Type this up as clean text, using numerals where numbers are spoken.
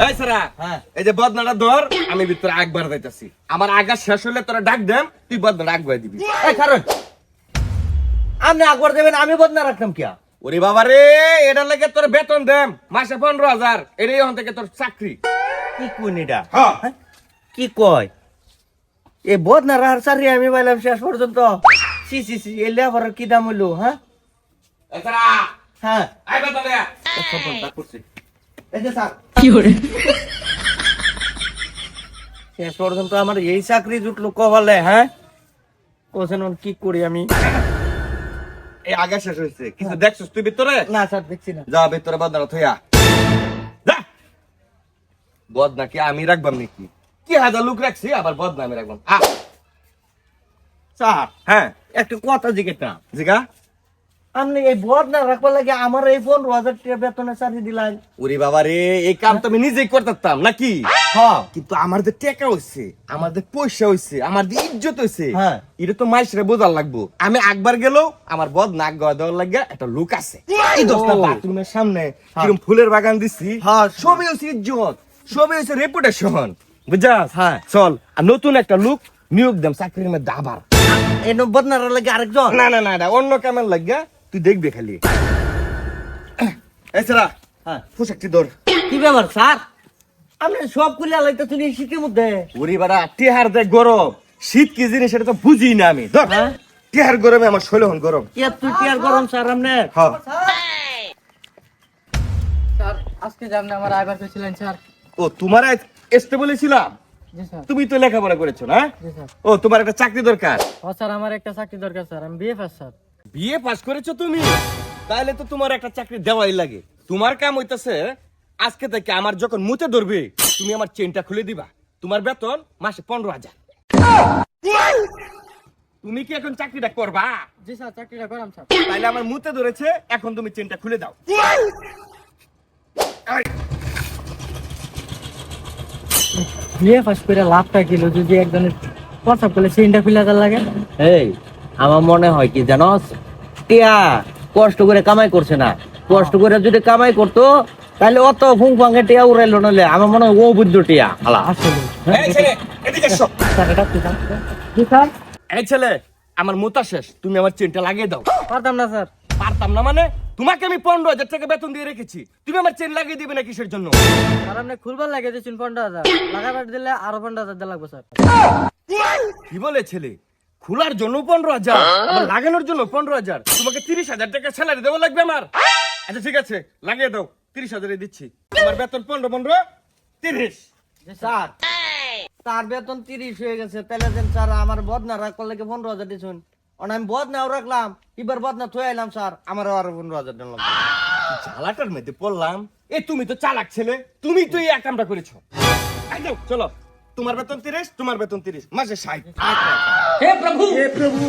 এই সারা এই যে বদনাটা ধর, আমি ভিতরে একবার যাইতাছি। আমার আগা শেষ হলে তোরা ডাক দেম, তুই বদনাটা একবার দিবি। এই কারণ আপনি আকবর দেবেন, আমি বদনা রাখতাম কিয়া? ওরে বাবা রে, এটা লাগে তোর বেতন দেম মাসে 15,000, এটাই এখন থেকে তোর চাকরি। কি কোন এটা? হ্যাঁ। কি কয় এ বদনা রাহার চাকরি আমি পাইলাম শেষ পর্যন্ত? সি সি সি, এ লেবার কি দাম হইলো? হ্যাঁ এই সারা, হ্যাঁ, আই বেতন দে। এই যে স্যার, শেষ পর্যন্ত আমার এই চাকরি জুটলো কপালে। হ্যাঁ, কোসেন কি করি আমি? এই আগা শেষ হয়েছে, কিছু দেখছিস তুই ভিতরে? না স্যার, দেখছি না। যা ভিতরে বদনাটা থইয়া যা। বদনা কি আমি রাখবাম নাকি? কি হাজার লোক রাখছি, আবার বদনা আমি রাখবাম? স্যার, হ্যাঁ, একটা কথা জিজ্ঞেস, জিগা। আপনি এই বদনা রাখবার লাগে আমার এই 15,000 টাকা বেতনের চাকরি দিলেন? ওরে বাবা রে, এই কাম তো আমি নিজেই করতাম নাকি? হ্যাঁ, কিন্তু আমার যে টাকা হইছে, আমার যে পয়সা হইছে, আমার যে ইজ্জত হইছে, হ্যাঁ। এটা তো মাইসরে বোঝার লাগবো। আমি একবার গেলেও আমার বদ নাক গয়া দেওয়ার লাগে একটা লোক আছে। এই 10টা বাথরুমের সামনে কিরম ফুলের বাগান দিছি, হ্যাঁ। সবই হইছে ইজ্জত, সবই হইছে রেপুটেশন, বুঝছাস? হ্যাঁ। চল, আর নতুন একটা লোক নিয়োগ দেম চাকরির মধ্যে আবার। এই বদনার লাগে আরেকজন? না না না, অন্য কামের লাগে তুই দেখবি খালি। এছাড়া হ্যাঁ। পোশাকটি ধর। কি ব্যাপার স্যার, আপনি সব খুলে লাইতেছেন এই শীতের মধ্যে? ওরে বাড়া, টিহার দেখ গরম, শীত কি জিনিস সেটা তো বুঝি না আমি। ধর, হ্যাঁ? টিহার গরমে আমার শৈল হন গরম। কি আর তুই কি আর গরম স্যার আপনার? হ্যাঁ। স্যার আজকে যে আপনি আমার আইবার করেছিলেন স্যার। ও, তোমার আসতে বলেছিলাম? জি স্যার। তুমি তো লেখাপড়া করেছো না? জি স্যার। ও, তোমার একটা চাকরি দরকার। ও স্যার, আমার একটা চাকরি দরকার স্যার, আমি BA pass sir. BA pass করেছো তুমি? তাহলে তো তোমার একটা চাকরি দেওয়াই লাগে। তোমার কাম হইতাছে, আজকে থেকে আমার যখন মুতে ধরবে, তুমি আমার চেনটা খুলে দিবা। তোমার বেতন মাসে 15,000। তুমি কি এখন চাকরিটা করবা? জি স্যার, চাকরিটা করাম স্যার। তাহলে আমার মুতে ধরেছে, এখন তুমি চেনটা খুলে দাও। এই, বিএ পাস করে লাভটা কিলো যদি একজনের কথা বলে চেইনটা খুলে দেওয়ার লাগে। এই আমার মনে হয় কি জানোস, টিয়া কষ্ট করে কামাই করছে না, কষ্ট করে যদি কামাই করতো তাহলে অত ফুং ফাঙ্গে টিয়া উড়াইলো, নলে আমার মনে হয় ও বুদ্ধ টিয়া হালা। আসলে এই ছেলে, এদিকে এসো। স্যার, এটা কি স্যার? জি স্যার। এই ছেলে, আমার মুতা শেষ, তুমি আমার চেনটা লাগিয়ে দাও। পারতাম না স্যার। পারতাম না মানে? তোমাকে আমি 15,000 টাকা বেতন দিয়ে রেখেছি, তুমি আমার চেন লাগিয়ে দিবে না কিসের জন্য? স্যার আপনি খুলবার লাগে দিয়েছেন 15,000, লাগাবার দিলে আরো 15,000 দেওয়া লাগবে স্যার। কি বলে ছেলে? খোলার জন্য 15,000, আবার লাগানোর জন্য 15,000? তোমাকে 30,000 টাকা স্যালারি দেওয়া লাগবে আমার। আচ্ছা ঠিক আছে, লাগিয়ে দাও, 30,000 দিচ্ছি। তোমার বেতন 15 30। স্যার, তার বেতন 30 হয়ে গেছে, তাহলে দেন স্যার আমার বদনা রাখবার লাগে 15,000 দিয়েছেন। আমি বদনাও রাখলাম, এবার বদনা থয়ে আইলাম স্যার, আমার আরো 15,000 দিলাম। জ্বালাটার মধ্যে পড়লাম। এ তুমি তো চালাক ছেলে, তুমি তো এই কামটা করেছো। এই দাও, চলো, তোমার বেতন 30, তোমার বেতন 30, মাসে 60। হে প্রভু